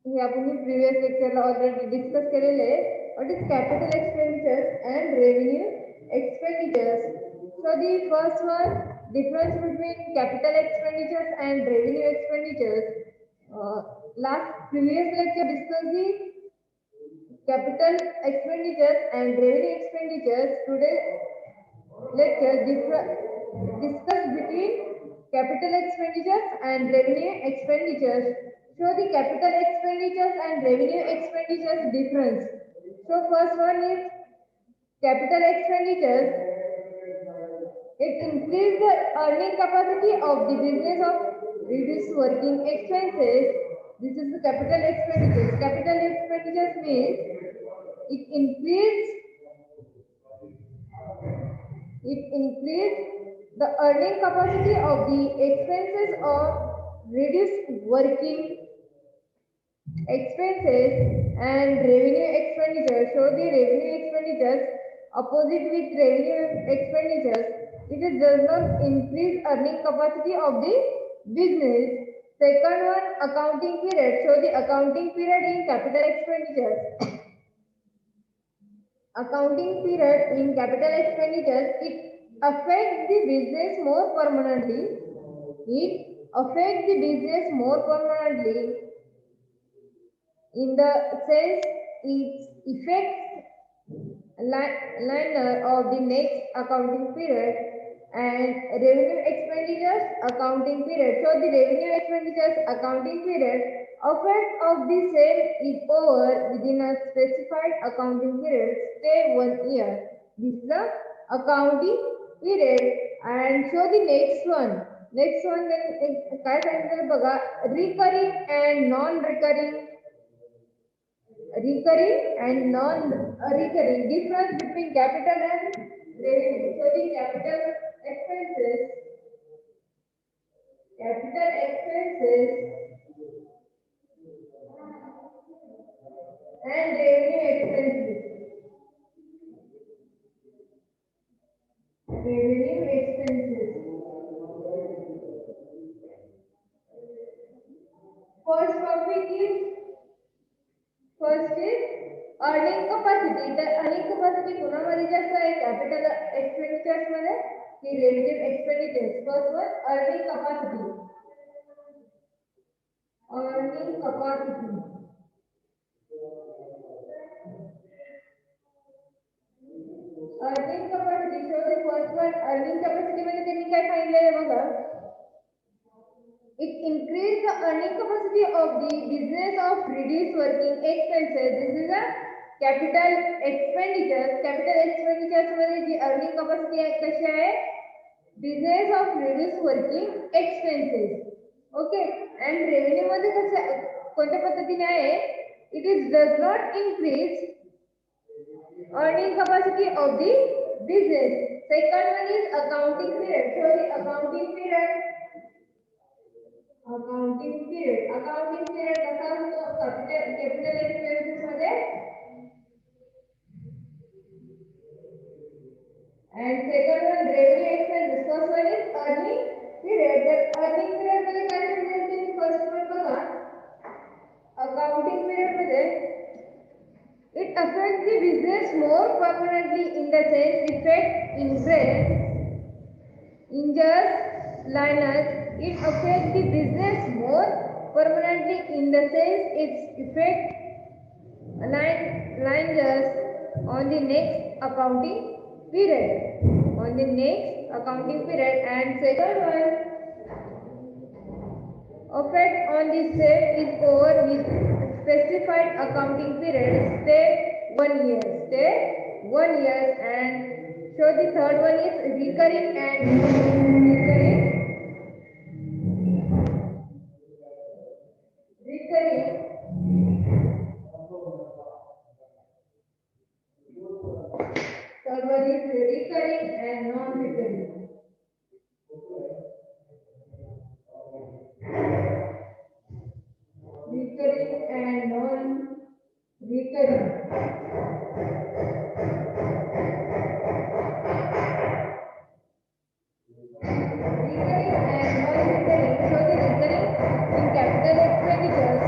हे आपण previous लेक्चरला already discuss केलेले आहे. What is capital expenditures and revenue expenditures. So the first one, difference between capital expenditures and revenue expenditures. Uh, Last previous lecture discussed the capital expenditures and revenue expenditures. Today lecture discuss between capital expenditures and revenue expenditures. So the capital expenditures and revenue expenditures difference. So first one is capital expenditures. It increases the earning capacity of the business of reduce working expenses. This is the capital expenditures. Capital expenditures means it increase it increase the earning capacity of the expenses of reduce working expenses and revenue expenditures. So the revenue expenditures opposite with revenue expenditures, does not increase earning capacity of the business. Second one, accounting period. So the accounting period in capital expenditures. Accounting period in capital expenditures, it affects the business more permanently. It affects the business more permanently in the sense it affects liner of the next accounting period and revenue expenditures accounting period. So the revenue expenditures accounting period effect of the same is over within a specified accounting period, say 1 year. This is the accounting period. And so the next one then काय सांगितलं बघा, recurring and non-recurring. Recurring and non-recurring, difference between capital and revenue. So the capital expenses and revenue expenses. Revenue expenses. First topic is earning capacity. The earning capacity कोणामध्ये जास्त आहे? Capital expenditures मध्ये की revenue expenditures. First one, earning capacity. Earning capacity. Earning capacity. So the first one, earning capacity मध्ये त्यांनी काय सांगितलेलं आहे बघा. It increase the earning capacity of the business of reduced working expenses. This is a capital expenditures. Capital expenditures मध्ये जी earning capacity आहे कशी आहे? Business of reduced working expenses. Okay. And revenue मध्ये कसं कोणत्या पद्धतीने आहे? It is does not increase earning capacity of the business. Second one is accounting period. So the accounting period कसा असतो capital expenses मध्ये and second one revenue expenses. First one is earning period. The earning period मध्ये काय सांगितलं? First one बघा, accounting period मध्ये it affects the business more permanently in the sense effect injures liners. It affects the business more permanently in the sense its effect lingers on the next accounting period. And second one, effect on the same is over with specified accounting period. Stay 1 year. And so the third one is recurring and non-recurring. Recurring and non-recurring. Recurring and non-recurring. So the recurring in capital expenditures.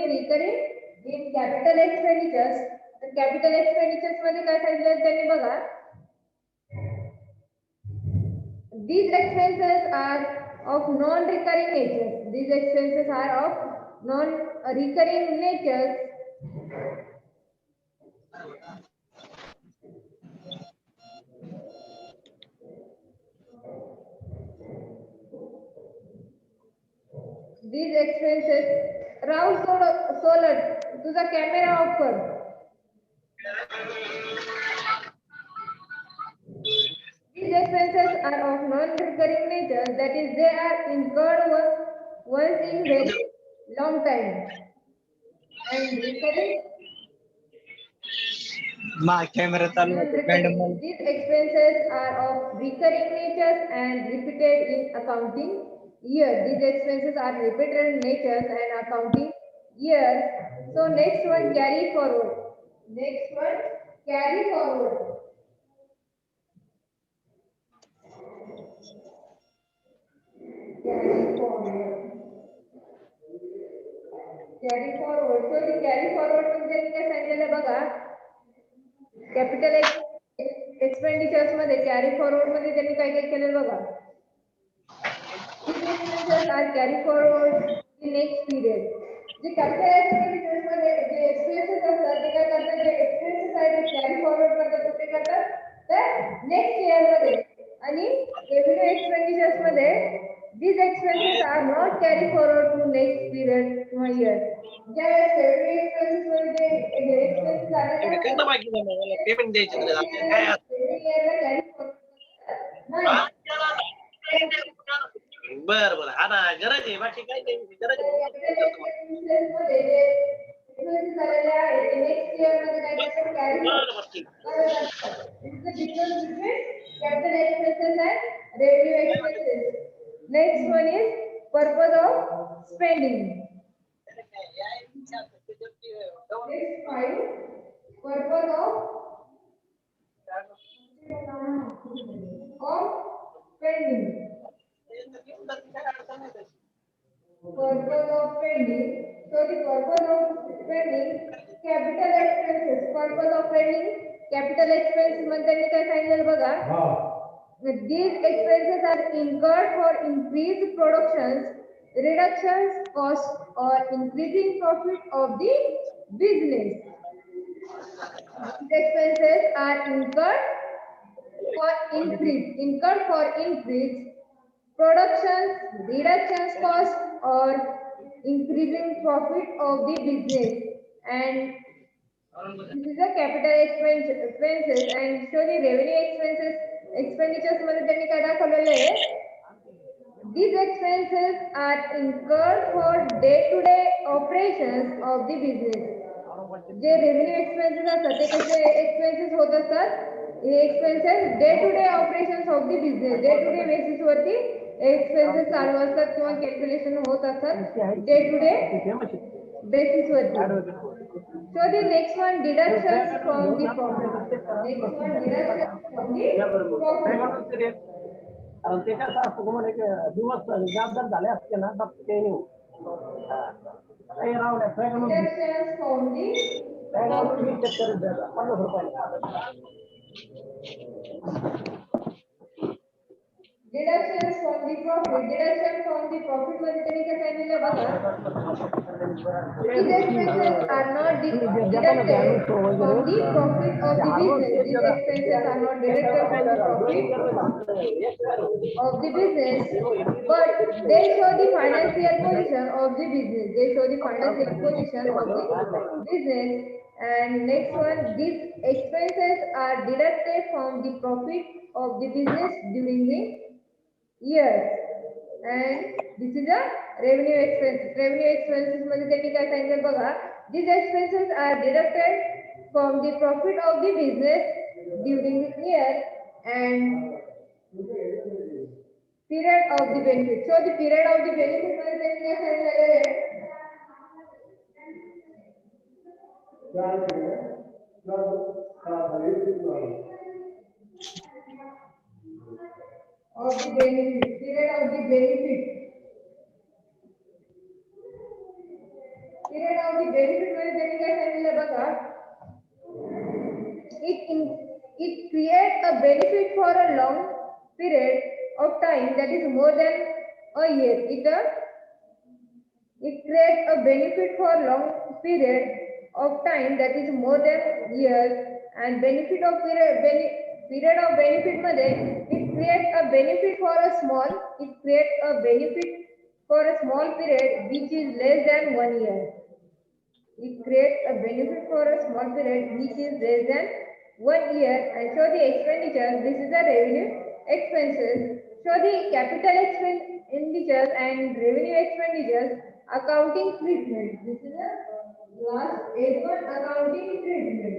be recurring in capital expenditures. तर capital expenditures मध्ये काय सांगितलं त्यांनी बघा, these expenses are of non-recurring nature. These expenses are of non-recurring nature. These expenses, Rahul Solar, तुझा camera off कर. These expenses are of non-recurring nature, that is, they are incurred once in very long time. And recurring. These expenses are of recurring nature and repeated in accounting year. These expenses are repeated in nature and accounting year. So next one, carry forward. Next one, carry forward. Carry forward. Carry forward. So the carry forward म्हणजे काय सांगितलं बघा, capital expenditures मध्ये carry forward मध्ये त्यांनी काय काय केलं बघा. These expenses are carry forward in next period. J capital expenditures मध्ये जे एक्सपेन्सेस असतात ते काय करतात, जे एक्सपेन्सेस आहेत ते कॅरी फॉरवर्ड करतात, ते करतात तर नेक्स्ट इयर मध्ये. आणि रेव्हेन्यू एक्सपेंडिचर्स मध्ये these expenses are not carry forward to next period or year. ज्या रेव्हेन्यू एक्सपेन्सेस मध्ये जे एक्सपेन्सेस आलेले असतात पेमेंट द्यायचे काय इयरला कॅरी फॉरवर्ड बर बर. हा ना, गरज आहे, बाकी काय नाही गरज आहे. नेक्स्ट इयर मध्ये काय करतात, carry capital expenses and revenue expenses. Next one is purpose of spending. Next five, purpose of spending. Purpose of spending. So the purpose of spending, capital expenses. Purpose of spending, capital expense मध्ये काय सांगितलं बघा. These expenses are incurred for increased productions, reductions cost, or increasing profit of the business. These expenses are incurred for increase productions, reductions cost, or increasing profit of the business. And this is the capital expenses. And so the revenue expenditures मध्ये त्यांनी काय दाखवलेलं आहे, these expenses are incurred for day-to-day operations of the business. जे revenue expenses असतात ते कसे expenses होत असतात, हे expenses day to day operations of the business, day to day basis वरती एक्सपेन्सेस चालू असतात किंवा कॅल्क्युलेशन होत असतात डे टू डे बेसिस वरती. So the next one, deductions from the profit. Next one, deductions from the profit. ते कसं असतं तुम्हाला एक दिवस जबाबदार झाले असते ना तर ते Deductions from the deductions from the profit. Deduction from the profit मध्ये त्यांनी काय सांगितलं बघा, these expenses are not deducted from the profit of the business. These expenses are not deducted from the profit of the business, but they show the financial position of the business. They show the financial position of the business. And next one, these expenses are deducted from the profit of the business during the year. And this is a revenue expense. Revenue expenses मध्ये त्यांनी काय सांगितलं बघा, these expenses are deducted from the profit of the business during the year and period of the benefit. So the period of the benefit मध्ये त्यांनी काय सांगितलेलं आहे, of the benefit, period of the benefit. period of the benefit मध्ये त्यांनी काय सांगितलं बघा, it creates a benefit for a long period of time that is more than a year. It creates a benefit for long period of time that is more than years, and benefit of period of benefit मध्ये it creates a benefit for a small period which is less than 1 year. It creates a benefit for a small period which is less than 1 year, and show the expenditures. This is the revenue expenses. Show the capital expenditures and revenue expenditures accounting treatment. This is the last A1, accounting treatment.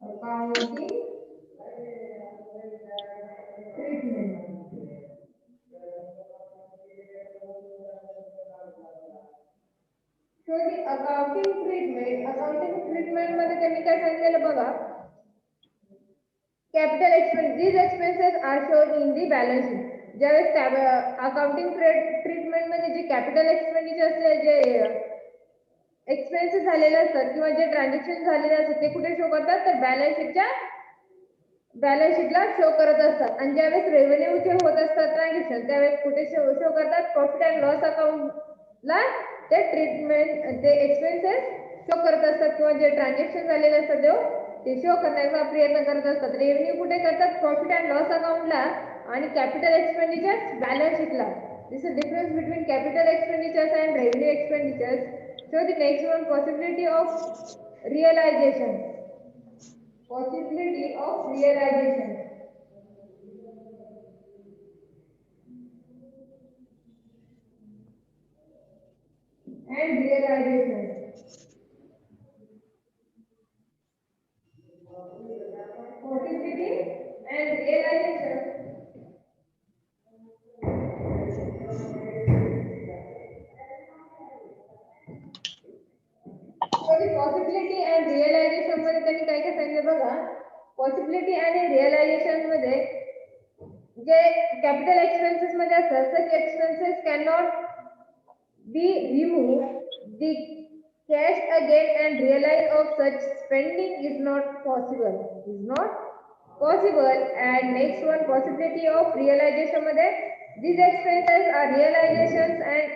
Accounting treatment. So the accounting treatment मध्ये त्यांनी काय सांगितलेलं बघा, capital expense, these expenses are shown in the balance sheet. ज्यावेळेस accounting treatment मध्ये जे capital expenditure जे expenses झालेले असतात किंवा जे ट्रान्झॅक्शन झालेले असतात ते कुठे शो करतात, तर बॅलन्स शीटला शो करत असतात. आणि ज्यावेळेस रेव्हेन्यूचे होत असतात ट्रान्झॅक्शन त्यावेळेस कुठे शो करतात, प्रॉफिट अँड लॉस अकाउंटला ते ट्रीटमेंट ते एक्सपेन्सेस शो करत असतात किंवा जे ट्रान्झॅक्शन झालेले असतात ते शो करण्याचा प्रयत्न करत असतात. रेव्हेन्यू कुठे करतात, प्रॉफिट अँड लॉस अकाउंटला, आणि कॅपिटल एक्सपेंडिचर बॅलन्स शीटला. This is difference between capital expenditures and revenue expenditures. So the next one, possibility of realization. Possibility of realization. And realization. Possibility and realization. So the possibility and realization मध्ये त्यांनी काय काय सांगितलं बघा, possibility आणि realisation मध्ये जे capital expenses मध्ये असतात, such expenses cannot be removed. The cash again and realize of such spending is not possible. And next one, possibility of realization मध्ये these expenses are realizations and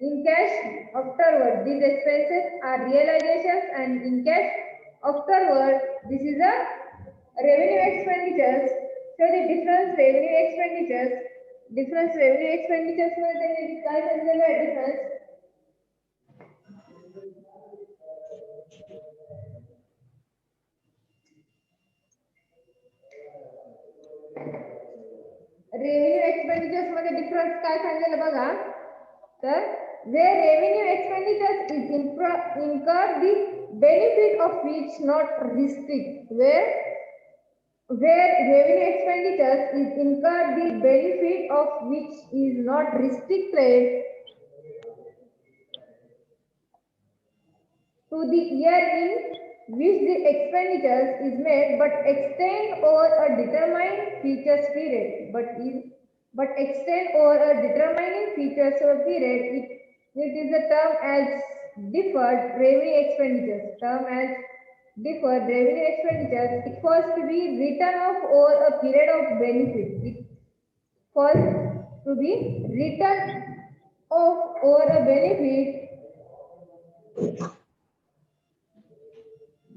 in cash afterward. These expenses are realizations and in cash afterward. This is a revenue expenditures. So the difference revenue expenditures मध्ये त्यांनी काय सांगितलेलं आहे difference, revenue expenditures मध्ये difference काय सांगितलेलं बघा, तर where revenue expenditures is incur the benefit of which not restrict, where revenue expenditures is incur the benefit of which is not restricted to the year in which the expenditures is made, but extend over a determined features period, but extend over a determining features period. It is a term as deferred revenue expenditures. It falls to be written off over a period of benefit. It falls to be written off over a benefit,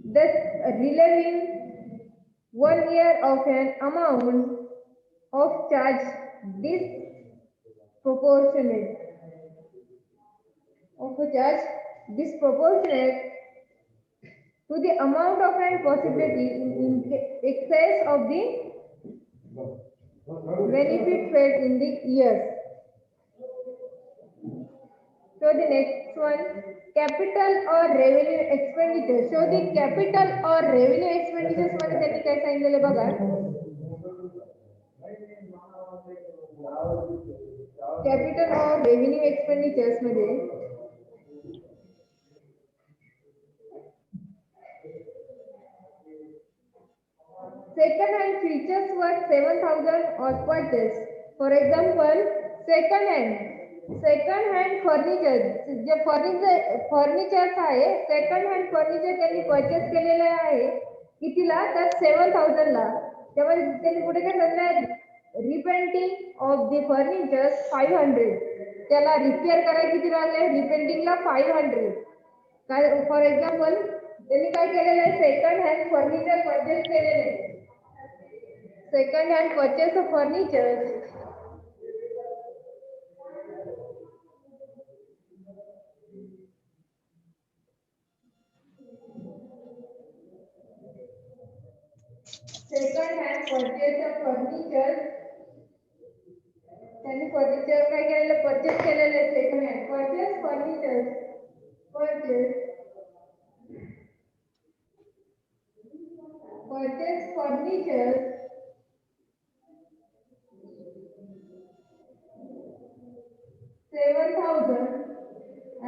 thus relieving 1 year of an amount of charge disproportionate to the amount of an possibility in excess of the benefit felt in the years. So the next one, capital or revenue expenditure. So the capital or revenue expenditures मध्ये त्यांनी काय सांगितलेले बघा, capital or revenue expenditures मध्ये second hand features worth 7,000 or purchase. For example, second hand second hand furniture, J furniture आहे second hand furniture त्यांनी purchase केलेलं आहे कितीला, तर 7,000 ला. तेव्हा त्यांनी पुढे काय सांगितलं, रिपेंटिंग ऑफ द फर्निचर 500. त्याला रिपेअर करायला किती लागले, रिपेंटिंगला 500. काय फॉर एक्झाम्पल त्यांनी काय केलेलं आहे, सेकंड हँड फर्निचर परचेस केलेलं आहे. Second hand purchase of furniture. Second hand purchase of furniture, त्यांनी फर्निचर काय केलेलं, परचेस केलेलं आहे. Second hand purchase furniture, purchase furniture 7,000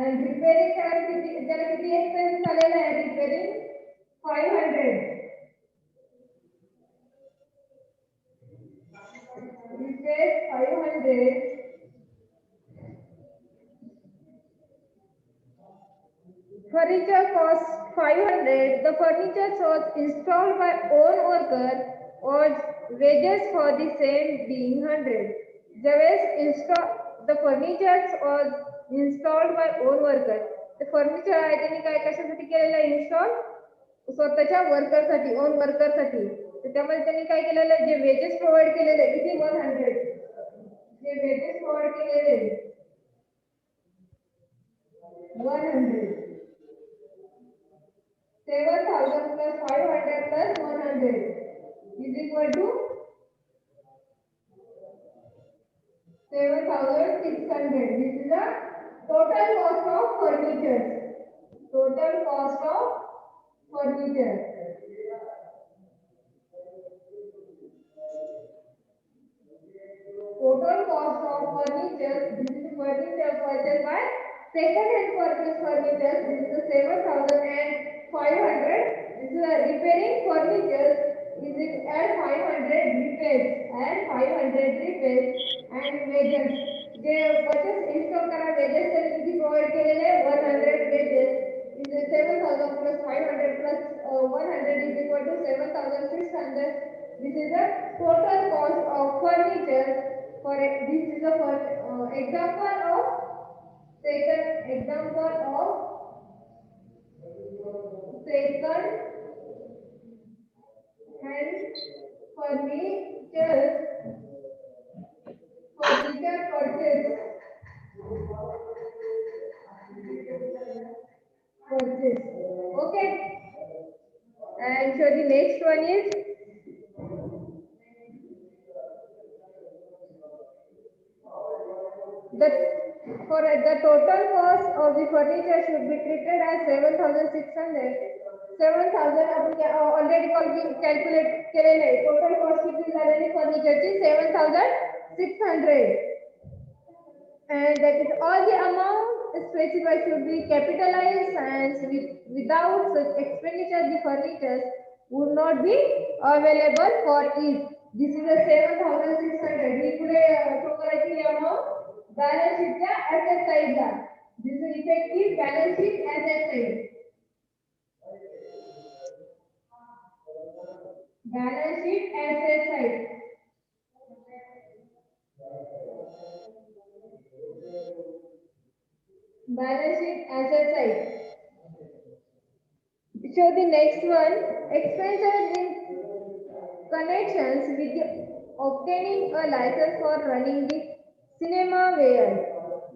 and repairing करायला किती, त्याला किती एक्सपेन्स आलेला आहे, repairing 500. Repair 500. Furniture cost 500. The furniture was installed by own worker or wages for the same being 100. ज्यावेळेस the furniture was installed by own worker. ते furniture आहे त्यांनी काय कशासाठी केलेलं आहे, इन्स्टॉल स्वतःच्या वर्करसाठी, ओन वर्करसाठी. तर त्यामध्ये त्यांनी काय केलेलं आहे, जे वेजेस प्रोव्हाइड केलेले आहे किती 100. जे वेजेस प्रोव्हाइड केलेले 100. 7,000 plus 500 plus 100 is equal to 7,600. This is the total cost of furniture. Total cost of furniture. Total cost of furniture. This is furniture purchased by second hand purchase furniture. This is the 7,500. This is a repairing furniture. Is it at 500 repairs and 500 repairs and wages. J purchase install करा wages त्यांनी किती provide केलेले 100 wages. Is 7,000 plus 500 plus 100 is equal to 7,600. This is the total cost of furniture. For this is the first example of second example of second hand furniture purchase. Okay, and so the next one is the total cost of the furniture should be treated as 7,600. 7,000 आपण already calculate केलेले आहे. Total cost किती झालेली फर्निचरची 7,600. and that is all the amount specified should be capitalized, and without such expenditure the furniture would not be available for use. This is the 7,600. We could show the amount balance sheet च्या asset side La. This is effective balance sheet asset side. Balance sheet asset side. Balance sheet asset side. So the next one, expenses in connections with obtaining a license for running the cinema ware.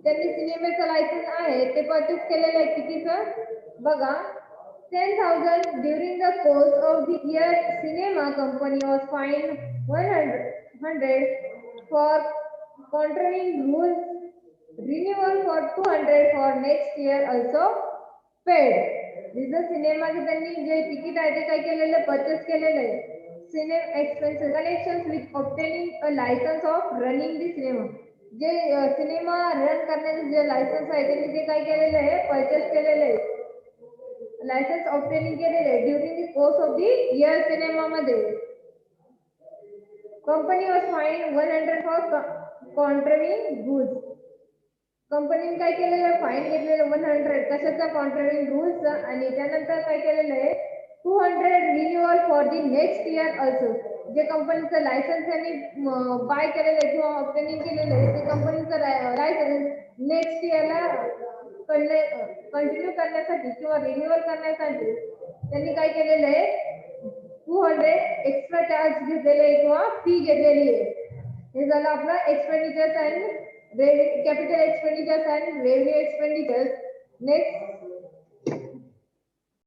त्यांनी सिनेमेचं licence आहे ते purchase केलेलं आहे कितीचं बघा 10,000. During the course of the year cinema company was fined 100 for contravening rules. Renewal for 200 for next year also paid. This is सिनेमाचे त्यांनी जे ticket आहे ते काय केलेलं परचेस केलेलं आहे. Cinema expenses connections with obtaining a licence of running the cinema. J cinema run करण्याचे जे licence आहे त्यांनी ते काय केलेलं आहे परचेस केलेलं आहे. लायसन्स ऑब्टेनिंग केलेलं आहे during the course of the year सिनेमामध्ये. Company was fine 100 for contravening rules. कंपनीने काय केलेलं आहे, फाईन घेतलेलं 100 कशाचा, कॉन्ट्रॅक्ट रूल्स, आणि त्यानंतर काय केलेलं आहे 200 renewal for the next year also. जे कंपनीचं लायसन्स त्यांनी बाय केलेलं आहे किंवा ऑब्टेनिंग केलेलं आहे ते कंपनीचं लायसन्स नेक्स्ट इयरला कंटिन्यू करण्यासाठी किंवा रिन्युअल करण्यासाठी त्यांनी काय केलेलं आहे 200 एक्स्ट्रा चार्ज घेतलेले आहे किंवा फी घेतलेली आहे. हे झालं आपलं expenditures and capital expenditures and revenue expenditures. Next